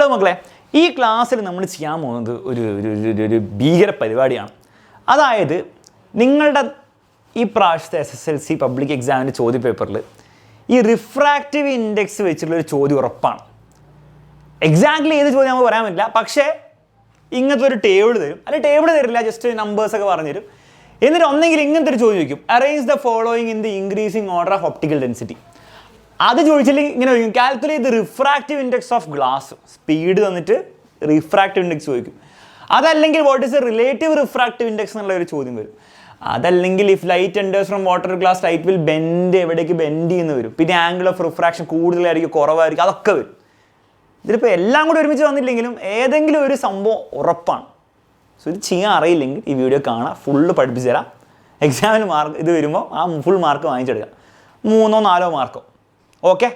Hello മക്കളെ, ഈ ക്ലാസ്സിൽ നമ്മൾ ചെയ്യാൻ പോകുന്നത് ഒരു ഭീകര പരിപാടിയാണ്. അതായത് നിങ്ങളുടെ ഈ പ്രാവശ്യത്തെ SSLC പബ്ലിക് എക്സാമിൻ്റെ ചോദ്യപേപ്പറിൽ ഈ റിഫ്രാക്റ്റീവ് ഇൻഡെക്സ് വെച്ചിട്ടുള്ളൊരു ചോദ്യം ഉറപ്പാണ്. എക്സാക്ട്ലി ഏത് ചോദ്യം നമുക്ക് പറയാൻ പറ്റില്ല, പക്ഷേ ഇങ്ങനത്തെ ഒരു ടേബിൾ തരും. അല്ലെങ്കിൽ ടേബിൾ തരില്ല, ജസ്റ്റ് നമ്പേഴ്സൊക്കെ പറഞ്ഞു തരും. എന്നിട്ട് ഒന്നെങ്കിൽ ഇങ്ങനത്തെ ഒരു ചോദ്യം ചോദിക്കും, arrange the following in the increasing order of optical density. അത് ചോദിച്ചില്ലെങ്കിൽ ഇങ്ങനെ ചോദിക്കും, calculate the refractive index of glass. Speed തന്നിട്ട് റിഫ്രാക്റ്റീവ് ഇൻഡെക്സ് ചോദിക്കും. അതല്ലെങ്കിൽ what is a relative refractive index എന്നുള്ള ഒരു ചോദ്യം വരും. അതല്ലെങ്കിൽ if light enters from water glass light will bend, എവിടേക്ക് ബെൻഡ് ചെയ്യുന്ന വരും. പിന്നെ ആംഗിൾ ഓഫ് റിഫ്രാക്ഷൻ കൂടുതലായിരിക്കും കുറവായിരിക്കും, അതൊക്കെ വരും. ഇതിലിപ്പോൾ എല്ലാം കൂടി ഒരുമിച്ച് വന്നില്ലെങ്കിലും ഏതെങ്കിലും ഒരു സംഭവം ഉറപ്പാണ്. സോ ഇത് ചെയ്യാൻ അറിയില്ലെങ്കിൽ ഈ വീഡിയോ കാണാം, ഫുള്ള് പഠിപ്പിച്ച് തരാം. എക്സാമിന് മാർക്ക് ഇത് വരുമ്പോൾ ആ ഫുൾ മാർക്ക് വാങ്ങിച്ചെടുക്കാം, 3-4 മാർക്കോ. ഓക്കെ,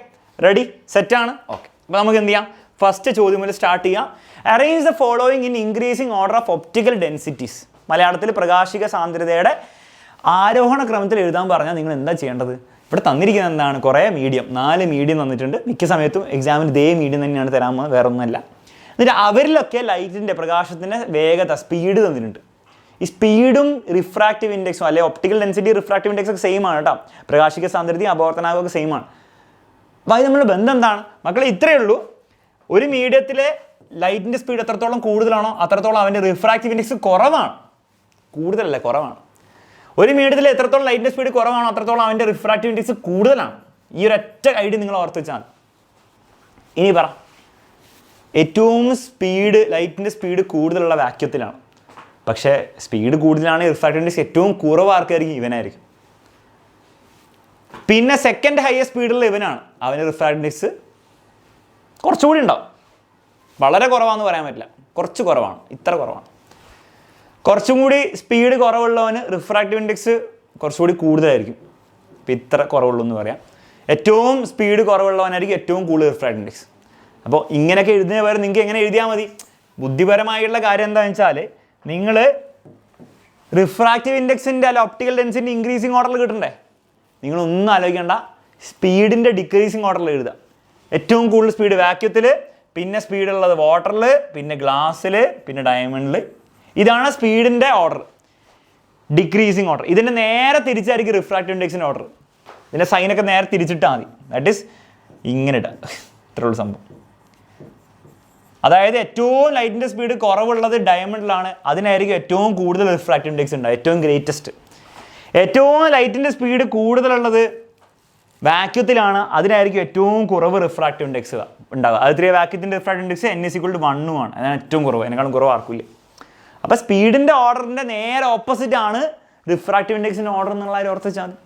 റെഡി, സെറ്റാണ്. ഓക്കെ, അപ്പോൾ നമുക്ക് എന്ത് ചെയ്യാം, ഫസ്റ്റ് ചോദ്യം മുതൽ സ്റ്റാർട്ട് ചെയ്യാം. Arrange the following in increasing order of optical densities. മലയാളത്തിൽ പ്രകാശിക സാന്ദ്രതയുടെ ആരോഹണ ക്രമത്തിൽ എഴുതാൻ പറഞ്ഞാൽ നിങ്ങൾ എന്താ ചെയ്യേണ്ടത്? ഇവിടെ തന്നിരിക്കുന്നത് എന്താണ്, കുറേ മീഡിയം, 4 മീഡിയം തന്നിട്ടുണ്ട്. മിക്ക സമയത്തും എക്സാമിന് ഇതേ മീഡിയം തന്നെയാണ് തരാൻ പോകുന്നത്, വേറെ ഒന്നുമല്ല. എന്നിട്ട് അവരിലൊക്കെ ലൈറ്റിൻ്റെ പ്രകാശത്തിൻ്റെ വേഗത, സ്പീഡ് തന്നിട്ടുണ്ട്. ഈ സ്പീഡും റിഫ്രാക്റ്റീവ് ഇൻഡെക്സും അല്ലെങ്കിൽ ഒപ്റ്റിക്കൽ ഡെൻസിറ്റി റിഫ്രാക്റ്റീവ് ഇൻഡെക്സ് ഒക്കെ സെയിം ആണ് കേട്ടോ. പ്രകാശിക സാന്ദ്രതയും അപവർത്തനാകമൊക്കെ സെയിം ആണ്. അപ്പോൾ അത് തമ്മിലുള്ള ബന്ധം എന്താണ് മക്കളെ? ഇത്രയേ ഉള്ളൂ. ഒരു മീഡിയത്തിലെ ലൈറ്റിൻ്റെ സ്പീഡ് എത്രത്തോളം കൂടുതലാണോ അത്രത്തോളം അവൻ്റെ റിഫ്രാക്റ്റീവ് ഇൻഡെക്സ് കുറവാണ്. കൂടുതലല്ല, കുറവാണ്. ഒരു മീഡിയത്തിൽ എത്രത്തോളം ലൈറ്റിൻ്റെ സ്പീഡ് കുറവാണോ അത്രത്തോളം അവൻ്റെ റിഫ്രാക്റ്റീവ് ഇൻഡെക്സ് കൂടുതലാണ്. ഈ ഒരൊറ്റ ഐഡിയ നിങ്ങൾ ഓർത്ത് വെച്ചാൽ. ഇനി പറ, ഏറ്റവും സ്പീഡ്, ലൈറ്റിൻ്റെ സ്പീഡ് കൂടുതലുള്ള വാക്യൂത്തിലാണ്. പക്ഷേ സ്പീഡ് കൂടുതലാണെങ്കിൽ റിഫ്രാക്റ്റീവ് ഇൻഡെക്സ് ഏറ്റവും കുറവ് ആർക്കായിരിക്കും? ഇവനായിരിക്കും. പിന്നെ സെക്കൻഡ് ഹയസ്റ്റ് സ്പീഡുള്ള ഇവനാണ്, അവന് റിഫ്രാക്റ്റീവ് ഇൻഡെക്സ് കുറച്ചുകൂടി ഉണ്ടാവും. വളരെ കുറവാണെന്ന് പറയാൻ പറ്റില്ല, കുറച്ച് കുറവാണ്, ഇത്ര കുറവാണ്. കുറച്ചും കൂടി സ്പീഡ് കുറവുള്ളവന് റിഫ്രാക്റ്റീവ് ഇൻഡെക്സ് കുറച്ചുകൂടി കൂടുതലായിരിക്കും. ഇപ്പം ഇത്ര കുറവുള്ളൂ എന്ന് പറയാം. ഏറ്റവും സ്പീഡ് കുറവുള്ളവനായിരിക്കും ഏറ്റവും കൂടുതൽ റിഫ്രാക്റ്റീവ് ഇൻഡെക്സ്. അപ്പോൾ ഇങ്ങനെയൊക്കെ എഴുതുന്ന പകരം നിങ്ങൾക്ക് എങ്ങനെ എഴുതിയാൽ മതി? ബുദ്ധിപരമായുള്ള കാര്യം എന്താണെന്ന് വെച്ചാൽ നിങ്ങൾ റിഫ്രാക്റ്റീവ് ഇൻഡെക്സിൻ്റെ അല്ല ഒപ്റ്റിക്കൽ ഡെൻസിറ്റി ഇൻക്രീസിങ് ഓർഡറിൽ കിട്ടണ്ടേ? നിങ്ങളൊന്നും ആലോചിക്കേണ്ട, സ്പീഡിൻ്റെ ഡിക്രീസിങ് ഓർഡറിൽ എഴുതുക. ഏറ്റവും കൂടുതൽ സ്പീഡ് വാക്യൂത്തിൽ, പിന്നെ സ്പീഡുള്ളത് വാട്ടറിൽ, പിന്നെ ഗ്ലാസ്സിൽ, പിന്നെ ഡയമണ്ടിൽ. ഇതാണ് സ്പീഡിൻ്റെ ഓർഡർ, ഡിക്രീസിങ് ഓർഡർ. ഇതിൻ്റെ നേരെ തിരിച്ചായിരിക്കും റിഫ്രാക്റ്റീവ് ഇൻഡെക്സിൻ്റെ ഓർഡർ. ഇതിൻ്റെ സൈനൊക്കെ നേരെ തിരിച്ചിട്ടാൽ മതി. ദാറ്റ് ഈസ് ഇങ്ങനെ ഇട്ടാൽ ഇത്രയുള്ള സംഭവം. അതായത് ഏറ്റവും ലൈറ്റിൻ്റെ സ്പീഡ് കുറവുള്ളത് ഡയമണ്ടിലാണ്, അതിനായിരിക്കും ഏറ്റവും കൂടുതൽ റിഫ്രാക്റ്റീവ് ഇൻഡെക്സ് ഉണ്ടാകും, ഏറ്റവും ഗ്രേറ്റസ്റ്റ്. ഏറ്റവും ലൈറ്റിൻ്റെ സ്പീഡ് കൂടുതലുള്ളത് വാക്യൂത്തിലാണ്, അതിനായിരിക്കും ഏറ്റവും കുറവ് റിഫ്രാക്റ്റീവ് ഇൻഡെക്സ് ഉണ്ടാകുക. അത് 3 വാക്യൂത്തിൻ്റെ റിഫ്രാക്റ്റീവ് ഇൻഡെക്സ് n=1 ആണ്, അതാണ് ഏറ്റവും കുറവ്, അതിനേക്കാളും കുറവ് ആർക്കില്ല. അപ്പോൾ സ്പീഡിൻ്റെ ഓർഡറിൻ്റെ നേരെ ഓപ്പോസിറ്റ് ആണ് റിഫ്രാക്റ്റീവ് ഇൻഡെക്സിൻ്റെ ഓർഡർ എന്നുള്ള കാര്യം ഓർത്ത് വെച്ചാൽ മതി.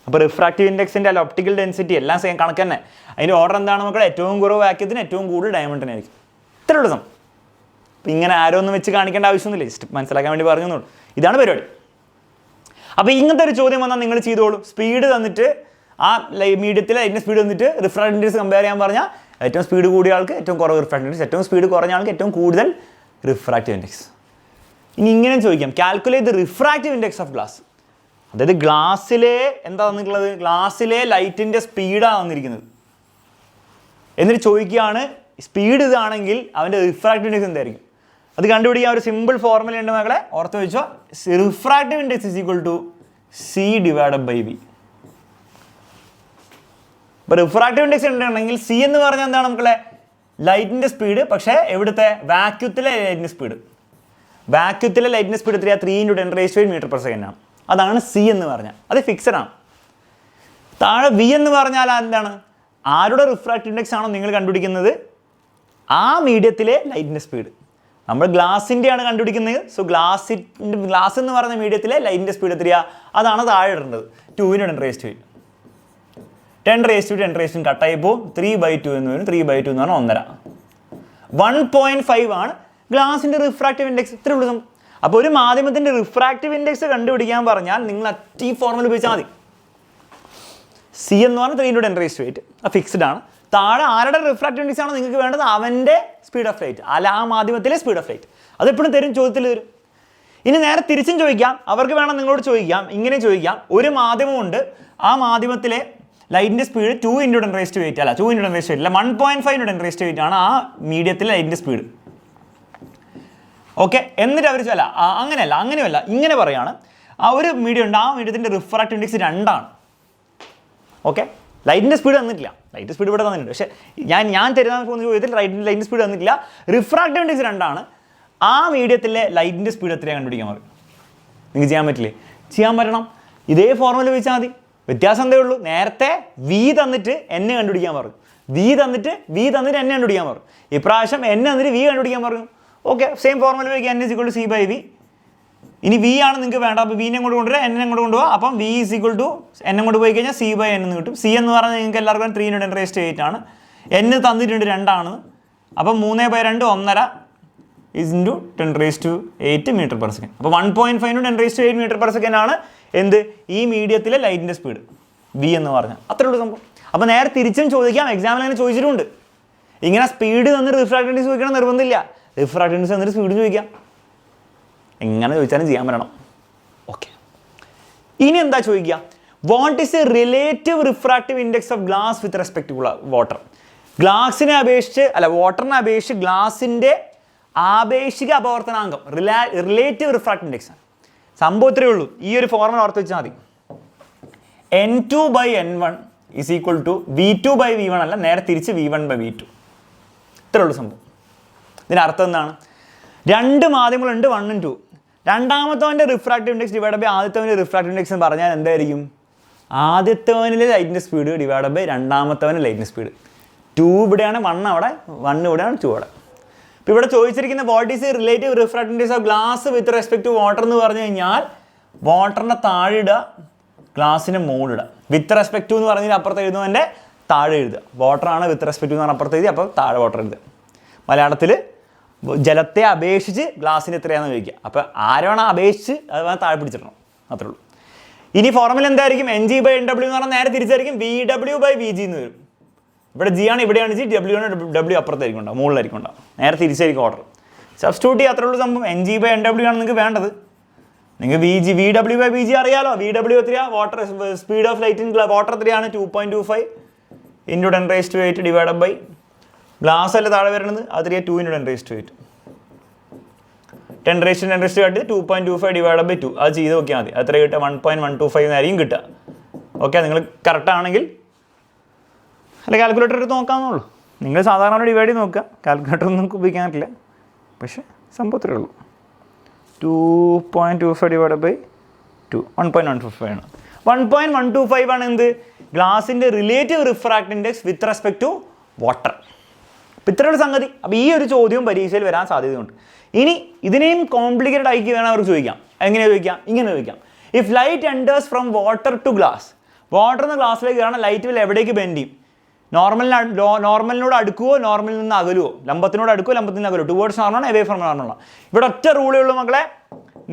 അപ്പോൾ റിഫ്രാക്റ്റീവ് ഇൻഡെക്സിൻ്റെ അല്ല ഒപ്റ്റിക്കൽ ഡെൻസിറ്റി എല്ലാം സെയിം കണക്ക് തന്നെ. അതിൻ്റെ ഓർഡർ എന്താണ് മക്കളെ? ഏറ്റവും കുറവ് വാക്യൂത്തിന്, ഏറ്റവും കൂടുതൽ ഡയമണ്ടിനായിരിക്കും. ഇത്രയുള്ള ദിവസം. അപ്പോൾ ഇങ്ങനെ ആരോ ഒന്നും വെച്ച് കാണിക്കേണ്ട ആവശ്യമൊന്നുമില്ല, ജസ്റ്റ് മനസ്സിലാക്കാൻ വേണ്ടി പറഞ്ഞു. ഇതാണ് പരിപാടി. അപ്പോൾ ഇങ്ങനത്തെ ഒരു ചോദ്യം വന്നാൽ നിങ്ങൾ ചെയ്തോളൂ. സ്പീഡ് തന്നിട്ട് ആ മീഡിയത്തിൽ അതിൻ്റെ സ്പീഡ് തന്നിട്ട് റിഫ്രാക്റ്റീവ് ഇൻഡെക്സ് കമ്പയർ ചെയ്യാൻ പറഞ്ഞാൽ ഏറ്റവും സ്പീഡ് കൂടിയ ആൾക്ക് ഏറ്റവും കുറവ് റിഫ്രാക്റ്റീവ് ഇൻഡെക്സ്, ഏറ്റവും സ്പീഡ് കുറഞ്ഞ ആൾക്ക് ഏറ്റവും കൂടുതൽ റിഫ്രാക്റ്റീവ് ഇൻഡെക്സ്. ഇനി ഇങ്ങനെ ചോദിക്കാം, calculate the refractive index of glass. അതായത് ഗ്ലാസ്സിലെ എന്താ തന്നിട്ടുള്ളത്? ഗ്ലാസ്സിലെ ലൈറ്റിൻ്റെ സ്പീഡാണ് തന്നിരിക്കുന്നത്. എന്നിട്ട് ചോദിക്കുകയാണ് സ്പീഡ് ഇതാണെങ്കിൽ അവൻ്റെ റിഫ്രാക്റ്റീവ് ഇൻഡെക്സ് എന്തായിരിക്കും? അത് കണ്ടുപിടിക്കാൻ ഒരു സിമ്പിൾ ഫോർമുല ഉണ്ട് മക്കളെ, ഓർത്ത് വെച്ചോ. Refractive index =C/V. ഇപ്പോൾ റിഫ്രാക്റ്റീവ് ഇൻഡെക്സ് ഉണ്ടെങ്കിൽ സി എന്ന് പറഞ്ഞാൽ എന്താണ് മക്കളെ? ലൈറ്റിൻ്റെ സ്പീഡ്. പക്ഷേ എവിടുത്തെ? വാക്യൂത്തിലെ ലൈറ്റിൻ്റെ സ്പീഡ്. വാക്യൂത്തിലെ ലൈറ്റിൻ്റെ സ്പീഡ് എത്രയാണ്? 3 × 10⁻⁸ ആണ്. അതാണ് സി എന്ന് പറഞ്ഞാൽ, അത് ഫിക്സഡ് ആണ്. താഴെ വി എന്ന് പറഞ്ഞാൽ എന്താണ്? ആരുടെ റിഫ്രാക്റ്റീവ് ഇൻഡെക്സ് ആണോ നിങ്ങൾ കണ്ടുപിടിക്കുന്നത് ആ മീഡിയത്തിലെ ലൈറ്റിൻ്റെ സ്പീഡ്. നമ്മൾ ഗ്ലാസിൻ്റെയാണ് കണ്ടുപിടിക്കുന്നത്. സോ ഗ്ലാസ് എന്ന് പറഞ്ഞ മീഡിയത്തിലെ ലൈറ്റിൻ്റെ സ്പീഡ് എത്രയാണ്? അതാണ് താഴെ ഇടേണ്ടത്. 2 × 10⁻10⁻10 കട്ടായി പോകും. 3/2 എന്ന് വരും. 3/2 എന്ന് പറഞ്ഞാൽ 1.5. 1.5 ആണ് ഗ്ലാസിൻ്റെ റിഫ്രാക്റ്റീവ് ഇൻഡെക്സ്. ഇത്ര ഉള്ളൂ. അപ്പോൾ ഒരു മാധ്യമത്തിൻ്റെ റിഫ്രാക്റ്റീവ് ഇൻഡെക്സ് കണ്ടുപിടിക്കാൻ പറഞ്ഞാൽ നിങ്ങൾ ഈ ഫോർമുല ഉപയോഗിച്ചാൽ മതി. സി എന്ന് പറഞ്ഞാൽ 3 × 10⁻8, അത് ഫിക്സ്ഡ് ആണ്. താഴെ ആരുടെ റിഫ്രാക്റ്റീവ് ഇൻഡെക്സ് ആണോ നിങ്ങൾക്ക് വേണ്ടത് അവൻ്റെ സ്പീഡ് ഓഫ് ലൈറ്റ്, അല്ല ആ മാധ്യമത്തിലെ സ്പീഡ് ഓഫ് ലൈറ്റ്. അതെപ്പോഴും തരും, ചോദ്യത്തിൽ തരും. ഇനി നേരെ തിരിച്ചും ചോദിക്കാം, അവർക്ക് വേണം നിങ്ങളോട് ചോദിക്കാം, ഇങ്ങനെ ചോദിക്കാം. ഒരു മാധ്യമമുണ്ട്, ആ മാധ്യമത്തിലെ ലൈറ്റിൻ്റെ സ്പീഡ് 2 × 10⁸ അല്ല 2 × 10⁸ അല്ല 1.5 × 10⁸ ആണ് ആ മീഡിയത്തിലെ ലൈറ്റിൻ്റെ സ്പീഡ്. ഓക്കെ, എന്നിട്ട് അവർ അല്ല അങ്ങനെയല്ല ഇങ്ങനെ പറയുകയാണ്, ആ ഒരു മീഡിയം ഉണ്ട്, ആ മീഡിയത്തിൻ്റെ റിഫ്രാക്റ്റീവ് ഇൻഡെക്സ് 2 ആണ്. ഓക്കെ, ലൈറ്റിൻ്റെ സ്പീഡ് തന്നിട്ടില്ല, ലൈറ്റ് സ്പീഡ് ഇവിടെ തന്നിട്ടുണ്ട്, പക്ഷേ ഞാൻ തരുന്ന ചോദ്യത്തിൽ ലൈറ്റിൻ്റെ സ്പീഡ് തന്നിട്ടില്ല, റിഫ്രാക്റ്റീവ് ഇൻഡെക്സ് 2 ആണ്. ആ മീഡിയത്തിലെ ലൈറ്റിൻ്റെ സ്പീഡ് എത്രയാണ് കണ്ടുപിടിക്കാൻ പറയും? നിങ്ങൾക്ക് ചെയ്യാൻ പറ്റില്ലേ? ചെയ്യാൻ പറ്റണം. ഇതേ ഫോർമുല ഉപയോഗിച്ചാൽ മതി. വ്യത്യാസം എന്തേ ഉള്ളൂ? നേരത്തെ വി തന്നിട്ട് എന്നെ കണ്ടുപിടിക്കാൻ പറഞ്ഞു, വി തന്നിട്ട് എന്നെ കണ്ടുപിടിക്കാൻ പറഞ്ഞു. ഇപ്രാവശ്യം എന്നെ തന്നിട്ട് വി കണ്ടുപിടിക്കാൻ പറഞ്ഞു. ഓക്കെ, സെയിം ഫോർമുല ഉപയോഗിക്കുക, n = c/v. ഇനി വി ആണ് നിങ്ങൾക്ക് വേണ്ട, അപ്പോൾ വിനെ കൊണ്ട് കൊണ്ടുവരിക, എന്നെ കൊണ്ട് കൊണ്ടുപോകുക. അപ്പം v = എന്നെ കൊണ്ട് പോയി കഴിഞ്ഞാൽ c/n എന്ന് കിട്ടും. സി എന്ന് പറഞ്ഞാൽ നിങ്ങൾക്ക് എല്ലാവർക്കും 3 × 10⁸ ആണ്. n തന്നിട്ടുണ്ട് 2 ആണ്. അപ്പം 3/2 1.5 × 10⁸ m/s. അപ്പോൾ 1.5 × 10⁸ m/s ആണ് എന്ത് ഈ മീഡിയത്തിലെ ലൈറ്റിൻ്റെ സ്പീഡ് വി എന്ന് പറഞ്ഞാൽ. അത്രേ ഉള്ളൂ സംഭവം. അപ്പോൾ നേരെ തിരിച്ചും ചോദിക്കാം, എക്സാമിൽ അങ്ങനെ ചോദിച്ചിട്ടുണ്ട്. ഇങ്ങനെ സ്പീഡ് തന്നിട്ട് റിഫ്രാക്റ്റീവ് ഇൻഡെക്സ് ചോദിക്കണം നിർബന്ധമില്ല, റിഫ്രാക്റ്റീവ് ഇൻഡെക്സ് തന്നിട്ട് സ്പീഡ് ചോദിക്കാം, എങ്ങനെ ചോദിച്ചാലും ചെയ്യാൻ പറ്റണം. ഓക്കെ, ഇനി എന്താ ചോദിക്കുക? What is a relative refractive index of glass with respect to water? ഗ്ലാസിനെ അപേക്ഷിച്ച് വാട്ടറിനെ അപേക്ഷിച്ച് ഗ്ലാസിൻ്റെ ആപേക്ഷിക അപവർത്തനാങ്കം റിലേറ്റീവ് റിഫ്രാക്റ്റീവ് ഇൻഡെക്സ്. സംഭവം ഇത്രയേ ഉള്ളൂ. ഈ ഒരു ഫോർമുല ഓർത്ത് വെച്ചാൽ മതി. n2/n1 = v2/v1 അല്ല, നേരെ തിരിച്ച് v1/v2. ഇത്രേ ഉള്ളൂ സംഭവം. ഇതിൻ്റെ അർത്ഥം എന്താണ്? 2 മാധ്യമങ്ങളുണ്ട്, 1 ഉം 2. രണ്ടാമത്തവൻ്റെ റിഫ്രാക്റ്റീവ് ഇൻഡെക്സ് ഡിവൈഡ് ബൈ ആദ്യത്തവൻ്റെ റിഫ്രാക്റ്റീവ് ഇൻഡെക്സ് എന്ന് പറഞ്ഞാൽ എന്തായിരിക്കും? ആദ്യത്തവനിലെ ലൈറ്റിൻ്റെ സ്പീഡ് ഡിവൈഡ് ബൈ രണ്ടാമത്തവൻ്റെ ലൈറ്റിൻ്റെ സ്പീഡ്. 2 ഇവിടെയാണ്, 1 അവിടെ, 1 ഇവിടെയാണ്, 2 അവിടെ. ഇപ്പോൾ ഇവിടെ ചോദിച്ചിരിക്കുന്ന what is relative refractive index of glass with respect to water എന്ന് പറഞ്ഞു കഴിഞ്ഞാൽ വാട്ടറിൻ്റെ താഴെ ഇടുക, ഗ്ലാസിൻ്റെ മുകളിടുക. വിത്ത് റെസ്പെക്ട് ടു എന്ന് പറഞ്ഞാൽ അപ്പുറത്ത് എഴുതുന്നതിൻ്റെ താഴെ എഴുതുക. വാട്ടറാണ് വിത്ത് റെസ്പെക്ട് ടു എന്ന് പറഞ്ഞാൽ അപ്പുറത്ത് എഴുതി, അപ്പോൾ താഴെ വാട്ടർ എഴുതുക. മലയാളത്തിൽ ജലത്തെ അപേക്ഷിച്ച് ഗ്ലാസിന് എത്രയാണെന്ന് ചോദിക്കുക. അപ്പോൾ ആരാണ് അപേക്ഷിച്ച് അത് താഴെ പിടിച്ചിടണം, അത്രേ ഉള്ളൂ. ഇനി ഫോർമുല എന്തായിരിക്കും? Ng/Nw എന്ന് പറഞ്ഞാൽ നേരെ തിരിച്ചായിരിക്കും, Vw/Vg എന്ന് വരും. ഇവിടെ ജി ആണ്, ഇവിടെയാണ് ജി, ഡബ്ല്യു ആണ്, ഡബ്ല്യു അപ്പുറത്തായിരിക്കും ഉണ്ടാവും, മുകളിലായിരിക്കും ഉണ്ടാവും, നേരെ തിരിച്ചായിരിക്കും ഓർഡർ. സബ്സ്റ്റിറ്റ്യൂട്ട് ചെയ്യുക, അത്രേ ഉള്ളൂ സംഭവം. Ng/Nw ആണ് നിങ്ങൾക്ക് വേണ്ടത്. നിങ്ങൾക്ക് Vw/Vg അറിയാലോ. Vw എത്രയാണ്? Water speed of light in water എത്രയാണ്? 2.25 × 10⁸ ഡിവൈഡ് ബൈ ഗ്ലാസ് അല്ല താഴെ വരുന്നത്, അത് 2 × 10⁸. 10⁻10⁻2 2.25 ഡിവൈഡ് ബൈ 2. അത് ചെയ്ത് നോക്കിയാൽ മതി. അത്ര കിട്ടുക 1.125 എന്നായിരിക്കും കിട്ടുക. ഓക്കെ, നിങ്ങൾ കറക്റ്റ് ആണെങ്കിൽ അല്ല കാൽക്കുലേറ്റർ എടുത്ത് നോക്കാമെന്നുള്ളൂ. നിങ്ങൾ സാധാരണ ഡിവൈഡ് ചെയ്ത് നോക്കുക, കാൽക്കുലേറ്റർ ഒന്നും ഉപയോഗിക്കാൻ പറ്റില്ല. പക്ഷേ സംഭവത്രേ ഉള്ളൂ. 2.25 ഡിവൈഡ് ബൈ 2 1.125 ആണ്. 1.125 ആണ് എന്ത്? ഗ്ലാസിൻ്റെ relative refractive index with respect to water. അപ്പോൾ ഇത്രയുള്ള സംഗതി. അപ്പോൾ ഈ ഒരു ചോദ്യവും പരീക്ഷയിൽ വരാൻ സാധ്യതയുണ്ട്. ഇനി ഇതിനെയും കോംപ്ലിക്കേറ്റഡ് ആക്കി വേണം അവർക്ക് ചോദിക്കാം. എങ്ങനെ ചോദിക്കാം? ഇങ്ങനെ ചോദിക്കാം. If light enters from water to glass, water എന്ന ഗ്ലാസ്സിലേക്ക് കയറണം, ലൈറ്റ് വിൽ എവിടേക്ക് ബെൻഡ് ചെയ്യും? നോർമലിനോട് അടുക്കുവോ, നോർമലിൽ നിന്ന് അകലുവോ? ലംബത്തിനോട് അടുക്കുവോ, ലംബത്തിൽ നിന്ന് അകലുവോ? Towards normal, away from normal. ഇവിടെ ഒറ്റ റൂളേ ഉള്ളൂ മക്കളെ.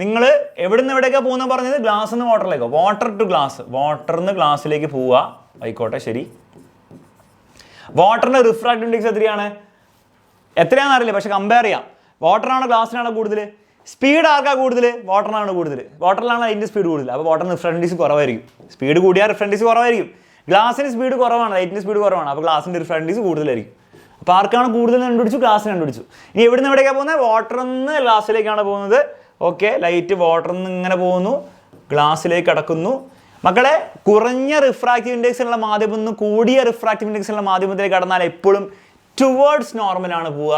നിങ്ങൾ എവിടെ നിന്ന് എവിടേക്കാണ് പോകുന്നത് പറഞ്ഞത്? ഗ്ലാസ് നിന്ന് വാട്ടറിലേക്ക്, വാട്ടർ ടു ഗ്ലാസ്, വാട്ടറിന്ന് ഗ്ലാസ്സിലേക്ക് പോവുക. ആയിക്കോട്ടെ, ശരി. വാട്ടറിൻ്റെ റിഫ്രാക്റ്റീവ് ഇൻഡെക്സ് എത്രയാണെന്ന് അറിയില്ല, പക്ഷെ കമ്പയർ ചെയ്യാം. വാട്ടറാണ് ഗ്ലാസ്സിനാണ് കൂടുതൽ? സ്പീഡ് ആർക്കാണ് കൂടുതൽ? വാട്ടറിനാണ് കൂടുതൽ. വാട്ടറിലാണ് അതിൻ്റെ സ്പീഡ് കൂടുതൽ. അപ്പോൾ വാട്ടറിന് റിഫ്രാക്റ്റീവ് ഇൻഡെക്സ് കുറവായിരിക്കും. സ്പീഡ് കൂടിയാൽ റിഫ്രാക്റ്റീവ് ഇൻഡെക്സ് കുറവായിരിക്കും. ഗ്ലാസിന് സ്പീഡ് കുറവാണ്, ലൈറ്റിൻ്റെ സ്പീഡ് കുറവാണ്, അപ്പോൾ ഗ്ലാസിൻ്റെ റിഫ്രാക്റ്റീവ് ഇൻഡെക്സ് കൂടുതലായിരിക്കും. അപ്പോൾ ആർക്കാണ് കൂടുതൽ കണ്ടുപിടിച്ചു? ഗ്ലാസ്സിന് കണ്ടുപിടിച്ചു. ഇനി എവിടെ നിന്ന് എവിടേക്കാണ് പോകുന്നത്? വാട്ടറിൽ നിന്ന് ഗ്ലാസ്സിലേക്കാണ് പോകുന്നത്. ഓക്കെ, ലൈറ്റ് വാട്ടറിൽ നിന്ന് ഇങ്ങനെ പോകുന്നു, ഗ്ലാസ്സിലേക്ക് കടക്കുന്നു. മക്കളെ, കുറഞ്ഞ റിഫ്രാക്റ്റീവ് ഇൻഡെക്സ് ഉള്ള മാധ്യമത്തിൽ നിന്ന് കൂടിയ റിഫ്രാക്റ്റീവ് ഇൻഡെക്സ് ഉള്ള മാധ്യമത്തിലേക്ക് കടന്നാൽ എപ്പോഴും ടുവേർഡ്സ് നോർമലാണ് പോവുക.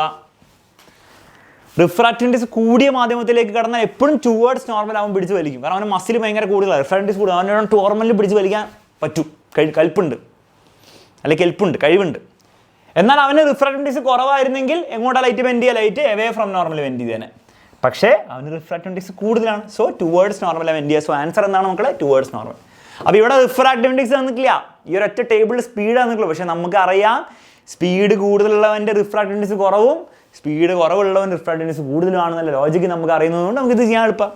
റിഫ്രാക്റ്റീവ് ഇൻഡെക്സ് കൂടിയ മാധ്യമത്തിലേക്ക് കടന്നാൽ എപ്പോഴും ടുവേർഡ്സ് നോർമൽ അവൻ പിടിച്ച് വലിക്കും. കാരണം അവന് മസിൽ ഭയങ്കര കൂടുതലാണ്, റിഫ്രാക്റ്റീവ് ഇൻഡെക്സ് കൂടുതൽ, അവനോട് നോർമലിൽ പിടിച്ച് വലിക്കാൻ പറ്റും, കൽപ്പുണ്ട്, അല്ലെങ്കിൽ കെൽപ്പുണ്ട്, കഴിവുണ്ട്. എന്നാൽ അവന് റിഫ്രാക്റ്റീവ് ഇൻഡെക്സ് കുറവായിരുന്നെങ്കിൽ എങ്ങോട്ടാണ് ലൈറ്റ് ബെൻഡ് ചെയ്യുക? Light away from normal bend ചെയ്തേനെ. പക്ഷേ അവന് റിഫ്രാക്റ്റീവ് ഇൻഡെക്സ് കൂടുതലാണ്, സോ ടുവേർഡ്സ് നോർമൽ ബെൻഡ് ചെയ്യുക. സോ ആൻസർ എന്താണ് മക്കളെ? Towards normal. അപ്പോൾ ഇവിടെ റിഫ്രാക്റ്റീവ് ഇൻഡെക്സ് തന്നിട്ടില്ല, ഈ ഒരൊറ്റ ടേബിളിൽ സ്പീഡ് തന്നിട്ടുള്ളൂ. പക്ഷേ നമുക്കറിയാം സ്പീഡ് കൂടുതലുള്ളവൻ്റെ റിഫ്രാക്റ്റീവ് ഇൻഡെക്സ് കുറവും, സ്പീഡ് കുറവുള്ളവൻ റിഫ്രാക്റ്റീവ് ഇൻഡെക്സ് കൂടുതലാണെന്നുള്ള ലോജിക്ക് നമുക്ക് അറിയുന്നതുകൊണ്ട് നമുക്കിത് ചെയ്യാൻ എളുപ്പം.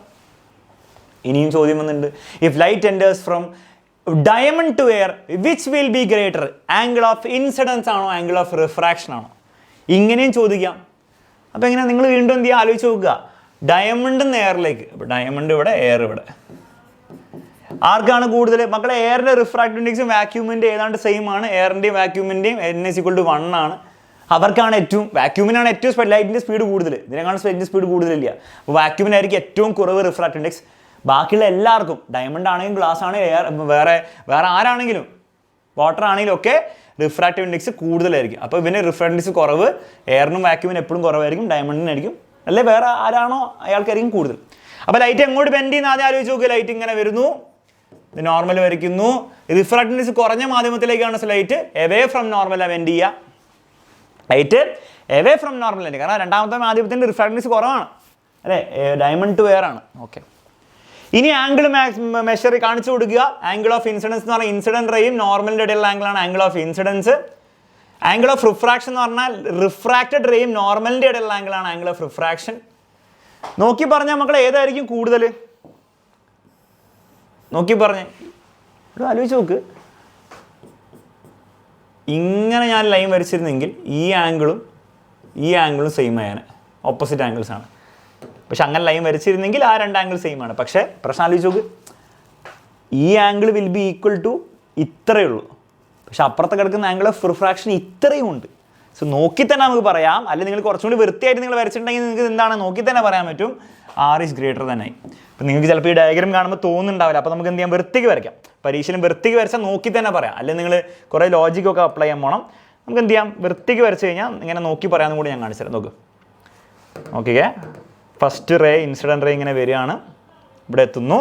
ഇനിയും ചോദ്യം വന്നിട്ടുണ്ട്. If light enters from diamond to air which will be greater? Angle of incidents ആണോ, ആംഗിൾ ഓഫ് റിഫ്രാക്ഷൻ ആണോ? ഇങ്ങനെയും ചോദിക്കാം. അപ്പോൾ എങ്ങനെ നിങ്ങൾ വീണ്ടും എന്ത് ചെയ്യുക? ആലോചിച്ച് നോക്കുക. ഡയമണ്ട് നിന്ന് എയറിലേക്ക്, അപ്പോൾ ഡയമണ്ട് ഇവിടെ, എയർ ഇവിടെ. ആർക്കാണ് കൂടുതൽ? മക്കളെ എയറിൻ്റെ റിഫ്രാക്റ്റീവ് ഇൻഡെക്സും വാക്യൂമിൻ്റെ ഏതാണ്ട് സെയിം ആണ്. എയറിൻ്റെയും വാക്യൂമിൻ്റെയും n=1 ആണ്. അവർക്കാണ് ഏറ്റവും, വാക്യൂമിനാണ് ഏറ്റവും ലൈറ്റിൻ്റെ സ്പീഡ് കൂടുതൽ, ഇതിനെക്കാളും ലൈറ്റിൻ്റെ സ്പീഡ് കൂടുതലില്ല. അപ്പോൾ വാക്യൂമിനായിരിക്കും ഏറ്റവും കുറവ് റിഫ്രാക്റ്റീവ് ഇൻഡെക്സ്. ബാക്കിയുള്ള എല്ലാവർക്കും, ഡയമണ്ട് ആണെങ്കിലും ഗ്ലാസ് ആണെങ്കിലും എയർ വേറെ ആരാണെങ്കിലും വാട്ടർ ആണെങ്കിലും ഒക്കെ റിഫ്രാക്റ്റീവ് ഇൻഡെക്സ് കൂടുതലായിരിക്കും. അപ്പോൾ ഇവന് റിഫ്രാക്റ്റീവ് ഇൻഡെക്സ് കുറവ്, എയറിനും വാക്യൂമിനും എപ്പോഴും കുറവായിരിക്കും, ഡയമണ്ടിനായിരിക്കും അല്ലെ വേറെ ആരാണോ അയാൾക്കായിരിക്കും കൂടുതൽ. അപ്പോൾ ലൈറ്റ് എങ്ങോട്ട് ബെൻഡ് ചെയ്യുന്ന ആദ്യം ആലോചിച്ച് നോക്കുക. ലൈറ്റ് ഇങ്ങനെ വരുന്നു, ഇത് നോർമൽ വരയ്ക്കുന്നു. റിഫ്രാക്റ്റീവ് ഇൻഡെക്സ് കുറഞ്ഞ മാധ്യമത്തിലേക്കാണ് ലൈറ്റ് എവേ ഫ്രം നോർമലാണ് ബെൻഡ് ചെയ്യുക. ലൈറ്റ് എവേ ഫ്രം നോർമൽ തന്നെ, കാരണം രണ്ടാമത്തെ മാധ്യമത്തിൻ്റെ റിഫ്രാക്റ്റീവ് ഇൻഡെക്സ് കുറവാണ് അല്ലേ, ഡയമണ്ട് ടു എയർ ആണ്. ഓക്കെ, ഇനി ആംഗിൾ മെഷർ കാണിച്ചു കൊടുക്കുക. ആംഗിൾ ഓഫ് ഇൻസിഡൻസ് എന്ന് പറഞ്ഞാൽ ഇൻസിഡൻറ്റ് റേയും നോർമലിൻ്റെ ഇടയിലുള്ള ആംഗിളാണ് angle of incidence. Angle of refraction എന്ന് പറഞ്ഞാൽ റിഫ്രാക്റ്റഡ് റേയും നോർമലിൻ്റെ ഇടയിലുള്ള ആംഗിളാണ് ആംഗിൾ ഓഫ് റിഫ്രാക്ഷൻ. നോക്കി പറഞ്ഞാൽ മക്കളെ ഏതായിരിക്കും കൂടുതൽ? നോക്കി പറഞ്ഞേ, ഇവിടെ ആലോചിച്ച് നോക്ക്. ഇങ്ങനെ ഞാൻ ലൈൻ വരച്ചിരുന്നെങ്കിൽ ഈ ആംഗിളും സെയിം ആയാണ്, ഓപ്പോസിറ്റ് ആംഗിൾസ് ആണ്. പക്ഷെ അങ്ങനെ ലൈൻ വരച്ചിരുന്നെങ്കിൽ ആ രണ്ട് ആംഗിൾ സെയിം ആണ്. പക്ഷേ പ്രശ്നം ആലോചിച്ച് നോക്ക്, ഈ angle will be equal to ഇത്രയേ ഉള്ളൂ, പക്ഷെ അപ്പുറത്ത് കിടക്കുന്ന ആംഗിൾ ഓഫ് റിഫ്രാക്ഷൻ ഇത്രയും ഉണ്ട്. സോ നോക്കി തന്നെ നമുക്ക് പറയാം, അല്ലെങ്കിൽ നിങ്ങൾ കുറച്ചും കൂടി വൃത്തിയായിട്ട് നിങ്ങൾ വരച്ചിട്ടുണ്ടെങ്കിൽ നിങ്ങൾക്ക് എന്താണ് നോക്കി തന്നെ പറയാൻ പറ്റും, R is greater than I. അപ്പം നിങ്ങൾക്ക് ചിലപ്പോൾ ഈ ഡയഗ്രാം കാണുമ്പോൾ തോന്നുന്നുണ്ടാവില്ല. അപ്പോൾ നമുക്ക് എന്ത് ചെയ്യാം, വൃത്തിക്ക് വരയ്ക്കാം. പരീക്ഷയിലും വൃത്തിക്ക് വരച്ചാൽ നോക്കി തന്നെ പറയാം, അല്ലെങ്കിൽ നിങ്ങൾ കുറേ ലോജിക്കൊക്കെ അപ്ലൈ ചെയ്യാൻ പോകണം. നമുക്ക് എന്ത് ചെയ്യാം, വൃത്തിക്ക് വരച്ച് കഴിഞ്ഞാൽ ഇങ്ങനെ നോക്കി പറയാമെന്നും കൂടി ഞാൻ കാണിച്ചു തരാം. നോക്ക്, okay. First ray incident ray ഇങ്ങനെ വരികയാണ്, ഇവിടെ എത്തുന്നു.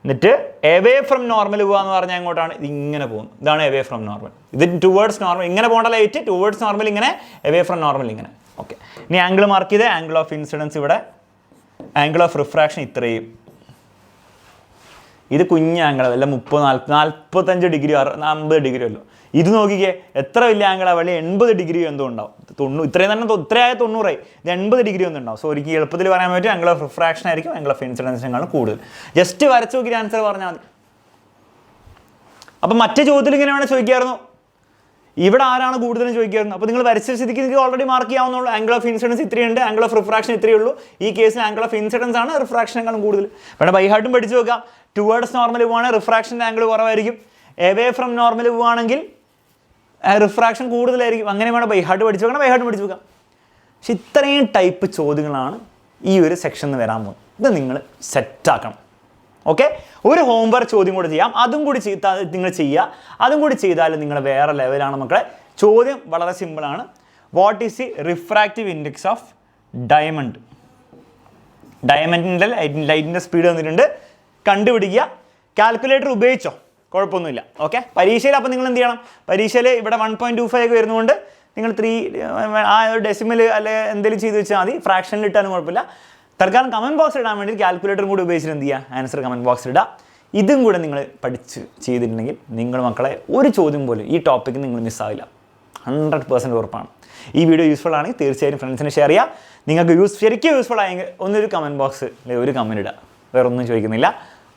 എന്നിട്ട് എവേ ഫ്രം നോർമൽ പോകുക എന്ന് പറഞ്ഞാൽ എങ്ങോട്ടാണ്? ഇതിങ്ങനെ പോകുന്നു, ഇതാണ് എവേ ഫ്രം നോർമൽ. ഇത് ടുവേർഡ്സ് നോർമൽ, ഇങ്ങനെ പോകേണ്ട ലൈറ്റ് ടുവേർഡ്സ് നോർമൽ, ഇങ്ങനെ എവേ ഫ്രം നോർമൽ ഇങ്ങനെ. ഓക്കെ, ഇനി ആംഗിൾ മാർക്ക് ചെയ്ത് ആംഗിൾ ഓഫ് ഇൻസിഡൻസ് ഇവിടെ, ആംഗിൾ ഓഫ് റിഫ്രാക്ഷൻ ഇത്രയും. ഇത് കുഞ്ഞ് ആംഗിൾ അല്ല, 30-45 ഡിഗ്രി 50 ഡിഗ്രി അല്ലോ. ഇത് നോക്കിക്കേ എത്ര വലിയ ആംഗിളാണ്, വലിയ 80 ഡിഗ്രി എന്തോ ഉണ്ടാവും. 90 ഇത്രയും തന്നെ, ഇത്രയായ 90 ഇത് 80 ഡിഗ്രി ഒന്നും ഉണ്ടാവും. സോ എനിക്ക് എളുപ്പത്തിൽ പറയാൻ പറ്റും ആംഗിൾ ഓഫ് റിഫ്രാക്ഷൻ ആയിരിക്കും ആംഗിൾ ഓഫ് ഇൻസിഡൻസിനെക്കാളും കൂടുതൽ. ജസ്റ്റ് വരച്ച് നോക്കി ആൻസർ പറഞ്ഞാൽ മതി. അപ്പം മറ്റേ ചോദ്യത്തിൽ ഇങ്ങനെ വേണേൽ ചോദിക്കായിരുന്നു, ഇവിടെ ആരാണ് കൂടുതലും ചോദിക്കായിരുന്നു. അപ്പോൾ നിങ്ങൾ വരച്ച സ്ഥിതിക്ക് നിങ്ങൾക്ക് ഓൾറെഡി മാർക്ക് ചെയ്യാവുന്നുള്ളൂ. ആംഗിൾ ഓഫ് ഇൻസിഡൻസ് ഇത്രയുണ്ട്, ആംഗിൾ ഓഫ് റിഫ്രാക്ഷൻ ഇത്രയേ ഉള്ളൂ. ഈ കേസിൽ ആംഗിൾ ഓഫ് ഇൻസിഡൻസ് ആണ് റിഫ്രാക്ഷനേക്കാളും കൂടുതൽ. വേണം ബൈഹാർട്ടും പഠിച്ചു നോക്കാം. ടുവേർഡ്സ് നോർമൽ പോവുകയാണെങ്കിൽ റിഫ്രാക്ഷൻ്റെ ആംഗിൾ കുറവായിരിക്കും, എവേ ഫ്രം നോർമൽ പോവുകയാണെങ്കിൽ റിഫ്രാക്ഷൻ കൂടുതലായിരിക്കും. അങ്ങനെ വേണം ബൈഹാർട്ട് പഠിച്ചു നോക്കണം, ബൈഹാർട്ട് പഠിച്ചു നോക്കാം. പക്ഷെ ഇത്രയും ടൈപ്പ് ചോദ്യങ്ങളാണ് ഈ ഒരു സെക്ഷനിൽ വരാൻ പോകുന്നത്. ഇത് നിങ്ങൾ സെറ്റാക്കണം. ഓക്കെ, ഒരു ഹോംവർക്ക് ചോദ്യം കൂടി ചെയ്യാം, അതും കൂടി നിങ്ങൾ ചെയ്യുക. അതും കൂടി ചെയ്താൽ നിങ്ങൾ വേറെ ലെവലാണ് മക്കളെ. ചോദ്യം വളരെ സിമ്പിളാണ്. What is the refractive index of diamond? ഡയമണ്ടിൻ്റെ ലൈറ്റിൻ്റെ സ്പീഡ് തന്നിട്ടുണ്ട്, കണ്ടുപിടിക്കുക. കാൽക്കുലേറ്റർ ഉപയോഗിച്ചോ, കുഴപ്പമൊന്നുമില്ല. ഓക്കെ, പരീക്ഷയിൽ അപ്പോൾ നിങ്ങൾ എന്ത് ചെയ്യണം, പരീക്ഷയിൽ ഇവിടെ 1.25 ഒക്കെ വരുന്നതുകൊണ്ട് നിങ്ങൾ 3 ആ ഒരു ഡെസിമൽ അല്ലെ എന്തെങ്കിലും ചെയ്ത് വെച്ചാൽ മതി, ഫ്രാക്ഷനിൽ ഇട്ടാലും കുഴപ്പമില്ല. തൽക്കാലം കമൻറ്റ് ബോക്സിൽ ഇടാൻ വേണ്ടി കാൽക്കുലേറ്ററും കൂടി ഉപയോഗിച്ചിട്ട് എന്ത് ചെയ്യുക, ആൻസർ കമൻറ്റ് ബോക്സിൽ ഇടുക. ഇതും കൂടെ നിങ്ങൾ പഠിച്ച് ചെയ്തിട്ടുണ്ടെങ്കിൽ നിങ്ങൾ മക്കളെ ഒരു ചോദ്യം പോലും ഈ ടോപ്പിക്ക് നിങ്ങൾ മിസ്സാവില്ല, 100% ഉറപ്പാണ്. ഈ വീഡിയോ യൂസ്ഫുൾ ആണെങ്കിൽ തീർച്ചയായും ഫ്രണ്ട്സിന് ഷെയർ ചെയ്യുക. നിങ്ങൾക്ക് ശരിക്കും യൂസ്ഫുൾ ആയെങ്കിൽ ഒന്നൊരു കമൻറ്റ് ബോക്സിൽ ഒരു കമൻറ്റ് ഇടുക, വേറെ ഒന്നും ചോദിക്കുന്നില്ല.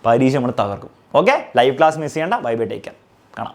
പരീക്ഷ നമ്മൾ തകർക്കും. ഓക്കെ, ലൈവ് ക്ലാസ് മിസ് ചെയ്യേണ്ട. Bye bye, take care. കാണാം.